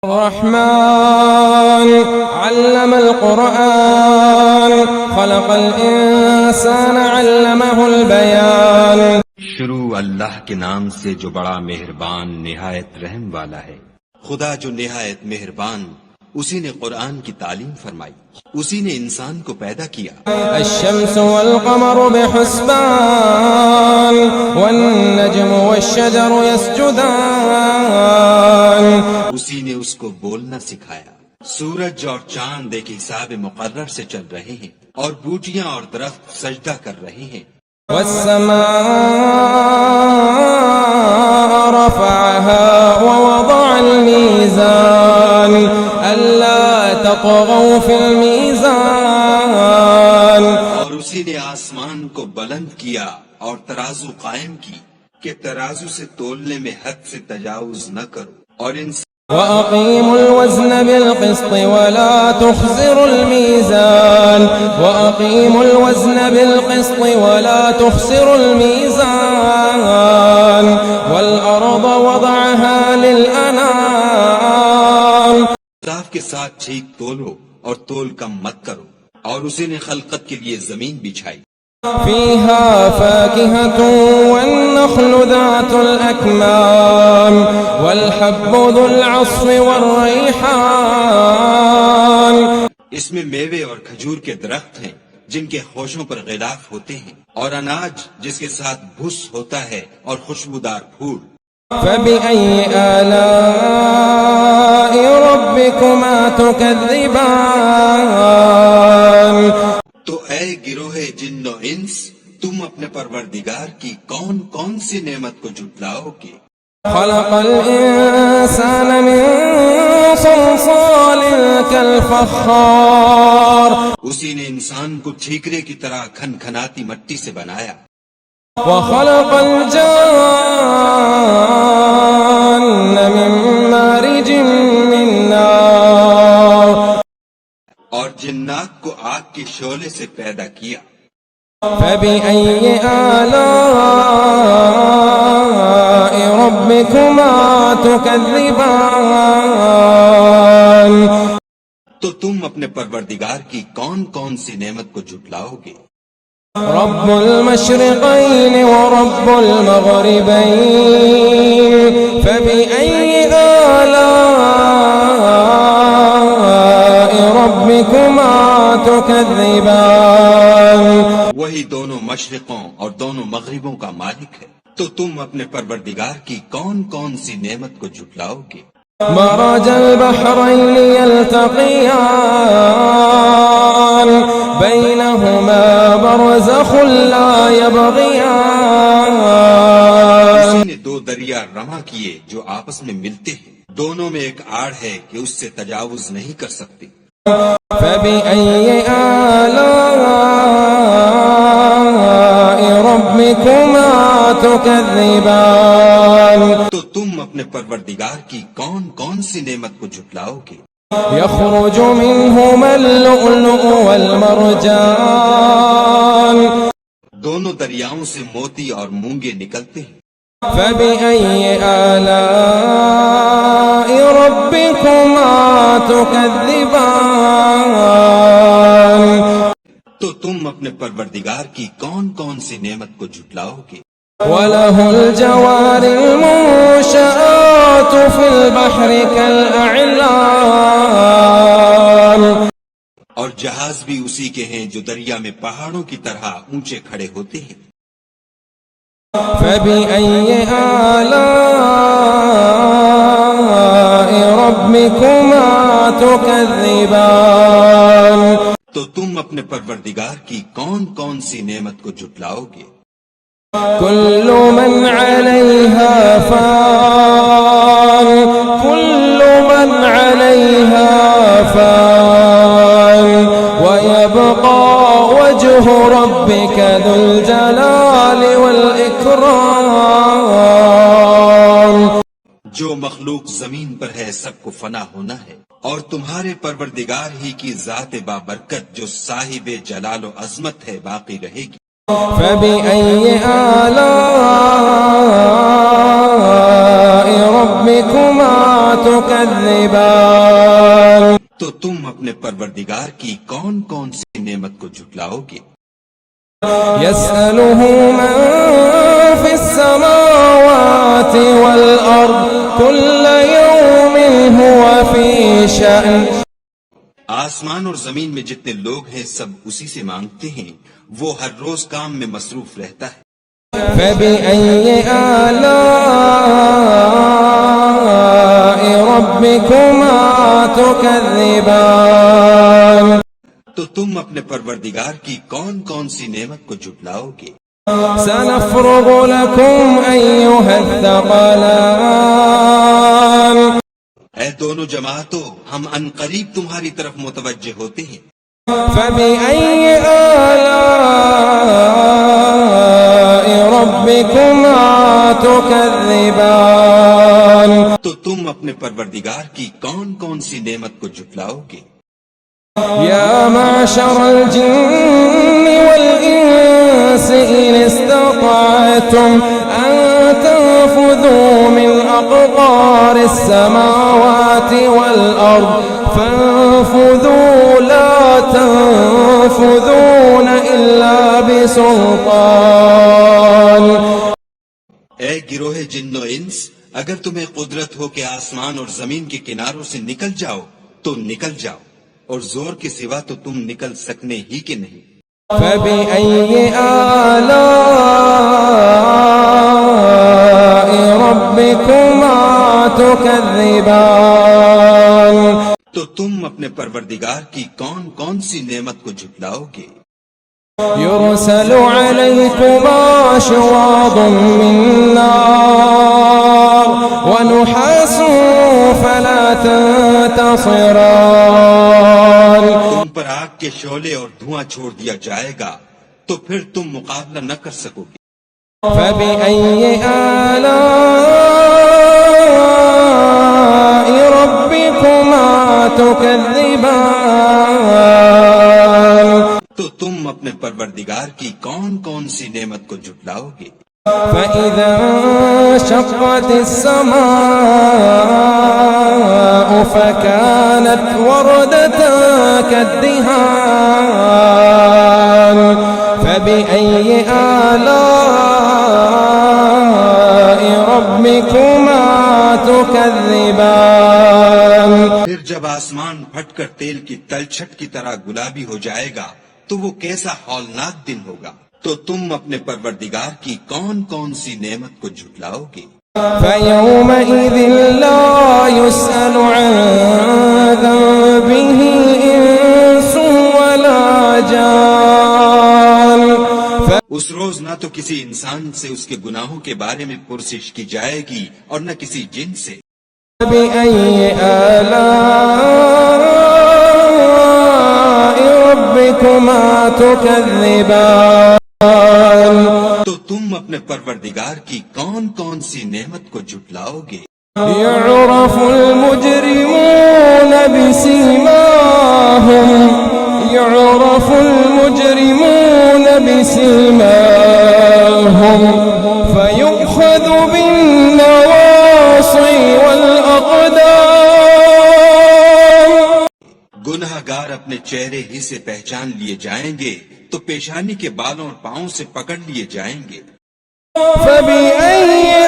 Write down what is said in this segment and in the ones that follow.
الرحمن علم القرآن خلق الإنسان علمه البيان. شروع اللہ کے نام سے جو بڑا مہربان نہایت رحم والا ہے. خدا جو نہایت مہربان، اسی نے قرآن کی تعلیم فرمائی، اسی نے انسان کو پیدا کیا. الشمس والقمر بحسبان والنجم والشجر يسجدان. اسی نے اس کو بولنا سکھایا. سورج اور چاند ایک حساب مقرر سے چل رہے ہیں اور بوٹیاں اور درخت سجدہ کر رہے ہیں. والسماء رفعها ووضع الميزان ألا تطغوا في الميزان. اور اسی نے آسمان کو بلند کیا اور ترازو قائم کی کہ ترازو سے تولنے میں حد سے تجاوز نہ کرو. اور وَأَقِيمُوا الْوَزْنَ بِالْقِسْطِ وَلَا تُخْسِرُوا الْمِيزَانَ وَأَقِيمُوا الْوَزْنَ بِالْقِسْطِ وَلَا تُخْسِرُوا الْمِيزَانَ وَالْأَرْضَ وَضَعَهَا لِلْأَنَامِ. انصاف کے ساتھ ٹھیک تولو اور تول کم مت کرو. اور اسی نے خلقت کے لیے زمین بچھائی. فيها فاكهة والنخل ذات الأكمام والحب ذو العصف والريحان. اس میں میوے اور کھجور کے درخت ہیں جن کے خوشوں پر غلاف ہوتے ہیں، اور اناج جس کے ساتھ بھس ہوتا ہے اور خوشبودار پھول. فبأي آلاء ربكما تكذبان. تو اے گروہ جن و انس، تم اپنے پروردگار کی کون کون سی نعمت کو جھٹلاؤ گے؟ خلق الانسان من صلصال كالفخار. اسی نے انسان کو ٹھیکرے کی طرح کھنکھناتی مٹی سے بنایا. وخلق الجان من مارج من نار. اور جنات کو آگ کے شعلے سے پیدا کیا. فبأي آلاء ربكما تكذبان. تو تم اپنے پروردگار کی کون کون سی نعمت کو جھٹلاؤ گے؟ رب المشرقين ورب المغربين فبأي آلاء ربكما تكذبان. وہی دونوں مشرقوں اور دونوں مغربوں کا مالک ہے. تو تم اپنے پروردگار کی کون کون سی نعمت کو جھٹلاؤ گے؟ مرج البحرين يلتقيان بينهما برزخ لا يبغيان. اسی نے دو دریا رواں کیے جو آپس میں ملتے ہیں، دونوں میں ایک آڑ ہے کہ اس سے تجاوز نہیں کر سکتے. فبأي آلاء ربكما تكذبان. تو تم اپنے پروردگار کی کون کون سی نعمت کو جھٹلاؤ گے؟ يخرج منهما اللؤلؤ والمرجان. دونوں دریاؤں سے موتی اور مونگے نکلتے ہیں. فبأي آلاء ربكما تكذبان. تو تم اپنے پروردگار کی کون کون سی نعمت کو جھٹلاؤ گے؟ وله الجوار المنشآت في البحر كالأعلام. اور جہاز بھی اسی کے ہیں جو دریا میں پہاڑوں کی طرح اونچے کھڑے ہوتے ہیں. فبأي آلاء ربكما تكذبان. تو تم اپنے پروردگار کی کون کون سی نعمت کو جھٹلاؤ گے؟ كل من عليها فان كل من عليها فان ويبقى وجه ربك ذو الجلال والإكرام. جو مخلوق زمین پر ہے سب کو فنا ہونا ہے، اور تمہارے پروردگار ہی کی ذات بابرکت جو صاحب جلال و عظمت ہے باقی رہے گی. فبأي آلاء ربكما تكذبان تو تم اپنے پروردگار کی کون کون سی نعمت کو جھٹلاؤ گے؟ يسأله من في السماوات والأرض كل يوم هو في شأن آسمان اور زمین میں جتنے لوگ ہیں سب اسی سے مانگتے ہیں، وہ ہر روز کام میں مصروف رہتا ہے۔ فبأي آلاء ربكما تكذبان تو تم اپنے پروردگار کی کون کون سی نعمت کو جھٹلاؤ گے؟ سنفرغ لكم أيها الثقلان اے دونوں جماعتوں، ہم ان قریب تمہاری طرف متوجہ ہوتے ہیں۔ فبأي آلاء ربكما تكذبان تو تم اپنے پروردگار کی کون کون سی نعمت کو جھٹلاؤ گے؟ يا معشر الجن والإنس إن استطعتم أن تنفذوا من أقطار السماوات والأرض فانفذوا لا تنفذون إلا بسلطان اے گروہ جن و انس، اگر تمہیں قدرت ہو کہ آسمان اور زمین کے کناروں سے نکل جاؤ تو نکل جاؤ، اور زور کے سوا تو تم نکل سکنے ہی کے نہیں۔ فبأي آلاء ربكما تكذبان تو تم اپنے پروردگار کی کون کون سی نعمت کو جھٹلاؤ گے؟ يرسل عليكما شواظ من نار ونحاس فلا تنتصران تم پر آگ کے شعلے اور دھواں چھوڑ دیا جائے گا تو پھر تم مقابلہ نہ کر سکو گے۔ فبأي آلاء ربكما تكذبان تو تم اپنے پروردگار کی کون کون سی نعمت کو جھٹلاؤ گے؟ فإذا انشقت السماء فكانت وردة كالدهان فبأي آلاء ربكما تكذبان پھر جب آسمان پھٹ کر تیل کی تلچھٹ کی طرح گلابی ہو جائے گا تو وہ کیسا ہولناک دن ہوگا۔ تو تم اپنے پروردگار کی کون کون سی نعمت کو جھٹلاؤ گے؟ فيومئذ لا يسأل عن ذنبه إنس ولا جان اس روز نہ تو کسی انسان سے اس کے گناہوں کے بارے میں پرسش کی جائے گی اور نہ کسی جن سے۔ فبأي آلاء ربكما تكذبان تو تم اپنے پروردگار کی کون کون سی نعمت کو جھٹلاؤ گے؟ يعرف المجرمون بسيماهم يعرف المجرمون بسيماهم فيؤخذ بالنواصي والأقدام گناہ گار اپنے چہرے ہی سے پہچان لیے جائیں گے تو پیشانی کے بالوں اور پاؤں سے پکڑ لیے جائیں گے۔ فبأي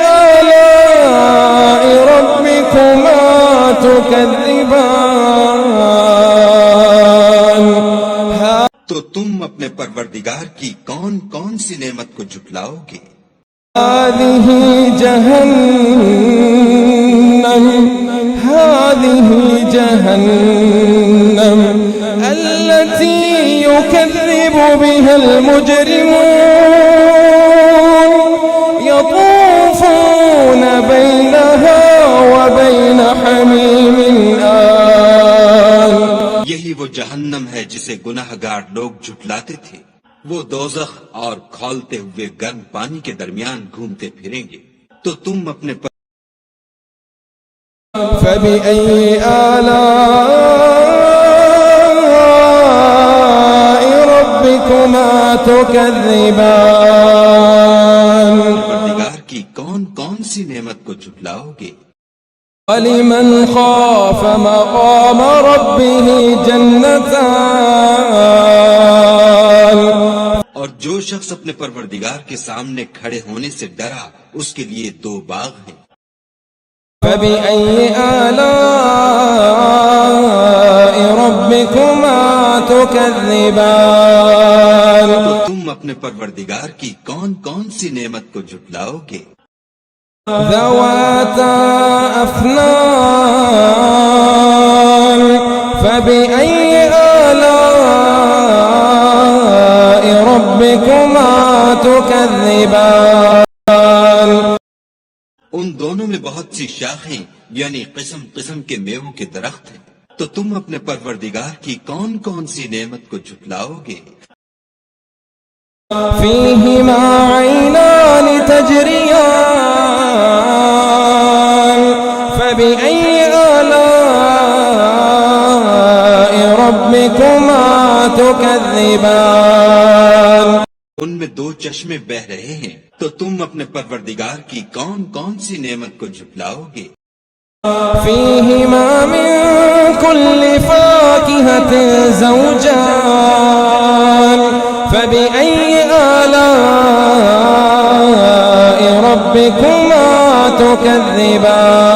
آلاء ربكما تكذبان تو تم اپنے پروردگار کی کون کون سی نعمت کو جھٹلاؤ گے؟ هذه جهنم التي يكذب بها المجرمون يطوفون بينها وبين حميم آن یہی وہ جہنم ہے جسے گناہ گار لوگ جھٹلاتے تھے، وہ دوزخ اور کھولتے ہوئے گرم پانی کے درمیان گھومتے پھریں گے۔ تو تم اپنے فبأي آلاء ربكما تكذبان پروردگار کی کون کون سی نعمت کو جھٹلاؤ گے؟ ولمن خاف مقام ربه جنتان اور جو شخص اپنے پروردگار کے سامنے کھڑے ہونے سے ڈرا اس کے لیے 2 باغ ہیں۔ فبأي آلاء ربكما تكذبان تو تم اپنے پروردگار کی کون کون سی نعمت کو جھٹلاؤ گے؟ ذواتا أفنان فبأي آلاء ربكما تكذبان ان دونوں میں بہت سی شاخیں یعنی قسم قسم کے میووں کے درخت ہیں، تو تم اپنے پروردگار کی کون کون سی نعمت کو جھٹلاؤ گے؟ فيهما عينان تجريان فبأي آلاء ربكما تكذبان ان میں 2 چشمے بہ رہے ہیں، تو تم اپنے پروردگار کی کون کون سی نعمت کو جھٹلاؤ گے؟ فيهما من كل فاكهة زوجان فبأي آلاء ربكما تكذبان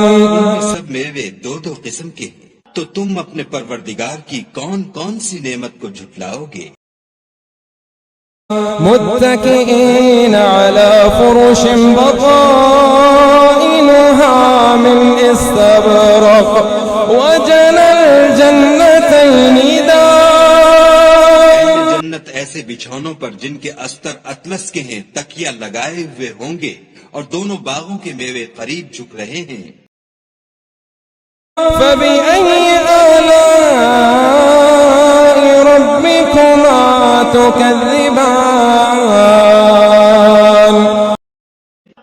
ان میں سب میوے 2 قسم کے ہیں، تو تم اپنے پروردگار کی کون کون سی نعمت کو جھٹلاؤ گے؟ متكئين على فرش بطائنها من استبرق وجنى الجنتين دان جنت ایسے بچھونوں پر جن کے استر اطلس کے ہیں تکیہ لگائے ہوئے ہوں گے، اور دونوں باغوں کے میوے قریب جھک رہے ہیں۔ فبأي آلاء ربكما تكذبان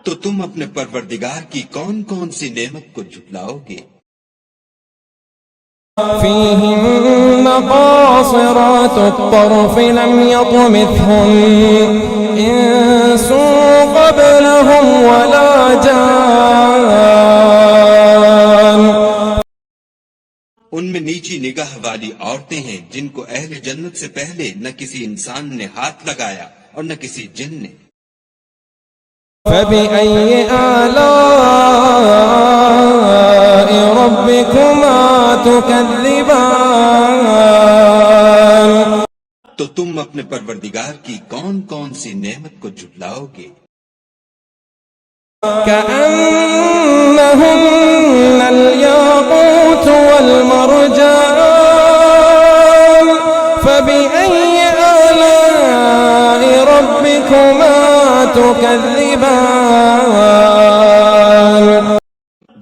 تو تم اپنے پروردگار کی کون کون سی نعمت کو جھٹلاؤ گے؟ فيهن قاصرات الطرف لم يطمثهن إنس قبلهم ولا جان ان میں نیچی نگاہ والی عورتیں ہیں جن کو اہل جنت سے پہلے نہ کسی انسان نے ہاتھ لگایا اور نہ کسی جن نے۔ فبأي آلاء ربكما تكذبان تو تم اپنے پروردگار کی کون کون سی نعمت کو جھٹلاؤ گے؟ كأنهن الياقوت والمرجان فبأي آلاء ربكما تكذبان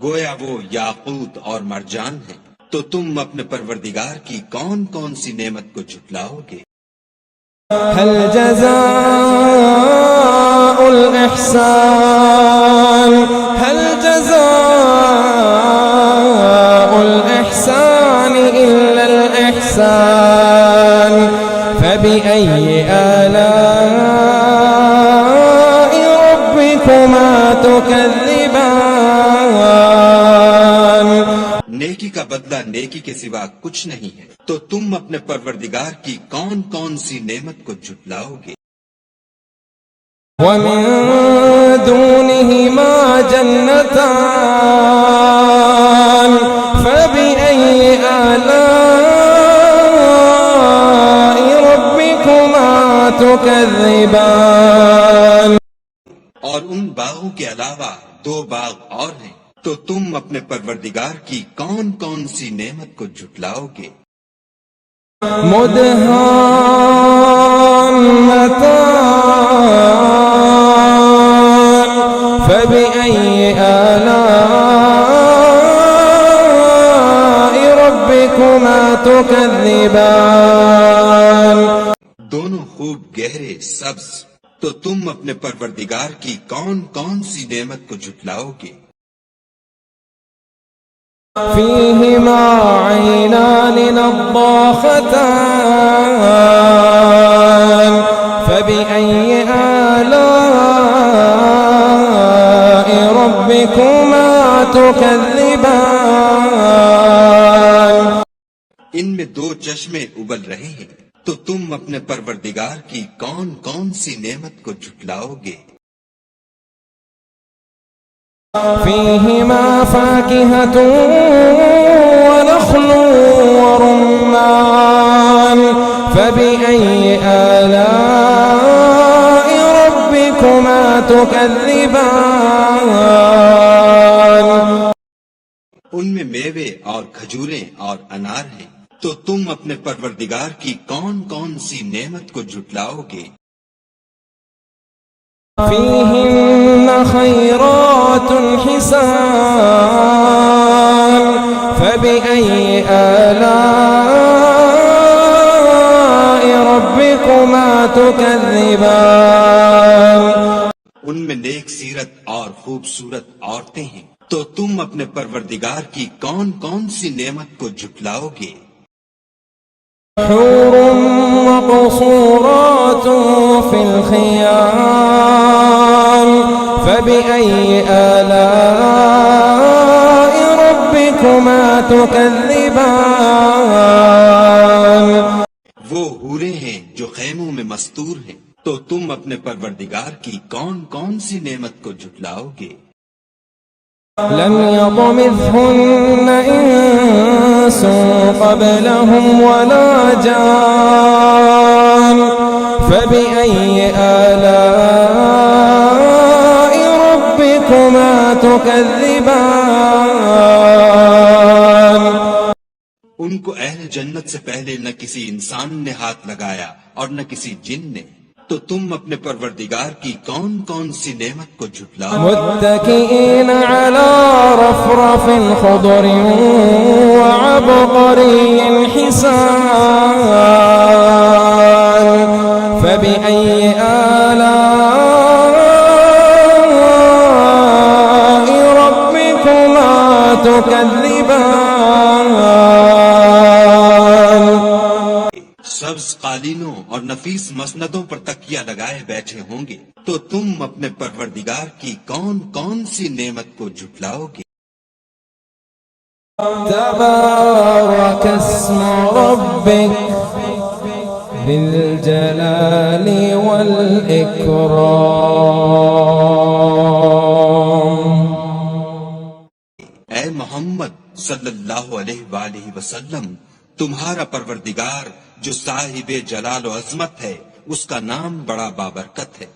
گویا وہ یاقوت اور مرجان ہیں، تو تم اپنے پروردگار کی کون کون سی نعمت کو جھٹلاؤ گے؟ هل جزاء الإحسان هل جزاء الإحسان إلا الإحسان فبأي آلاء ربكما تكذبان نیکی کا بدلہ نیکی کے سوا کچھ نہیں ہے، تو تم اپنے پروردگار کی کون کون سی نعمت کو جھٹلاؤ گے؟ ومن دونهما جنتان فبأي آلاء ربكما تكذبان اور ان باغوں کے علاوہ 2 باغ اور ہیں، تو تم اپنے پروردگار کی کون کون سی نعمت کو جھٹلاؤ گے؟ مدهامتان فبأي آلاء ربكما تكذبان دونوں خوب گہرے سبز، تو تم اپنے پروردگار کی کون کون سی نعمت کو جھٹلاؤ گے؟ فيهما عينان نضاختان فبأي آلاء ربكما تكذبان ان میں دو چشمے ابل رہے ہیں، تو تم اپنے پروردگار کی کون کون سی نعمت کو جھٹلاؤ گے؟ فيهما فاكهة ونخل ورمان فبأي آلاء ربكما تكذبان ان میں میوے اور کھجوریں اور انار ہیں، تو تم اپنے پروردگار کی کون کون سی نعمت کو جھٹلاؤ گے؟ فيهن خيرات حسان فبأي آلاء ربكما تكذبان ان میں نیک سیرت اور خوبصورت عورتیں ہیں، تو تم اپنے پروردگار کی کون کون سی نعمت کو جھٹلاؤ گے؟ حور مقصورات في الخيام فبأي آلاء ربكما تكذبان وہ حوریں ہیں جو خیموں میں مستور ہیں، تو تم اپنے پروردگار کی کون کون سی نعمت کو جھٹلاؤ گے؟ لم يطمثهن إنس قبلهم ولا جان فبأي آلاء ربكما تكذبان ان کو اہل جنت سے پہلے نہ کسی انسان نے ہاتھ لگایا اور نہ کسی جن نے، تو تم اپنے پروردگار کی کون کون سی نعمت کو جھٹلاؤ؟ متكئين على رفرف خضر وعبقري حسان فبأي آلاء ربكما تكذبان سبز قالینوں اور نفیس مسندوں پر تکیہ لگائے بیٹھے ہوں گے، تو تم اپنے پروردگار کی کون کون سی نعمت کو جھٹلاؤ گے؟ تبارك اسم ربك ذي الجلال والإكرام اے محمد صلی اللہ علیہ وآلہ وسلم، تمہارا پروردگار جو صاحب جلال و عظمت ہے، اس کا نام بڑا بابرکت ہے۔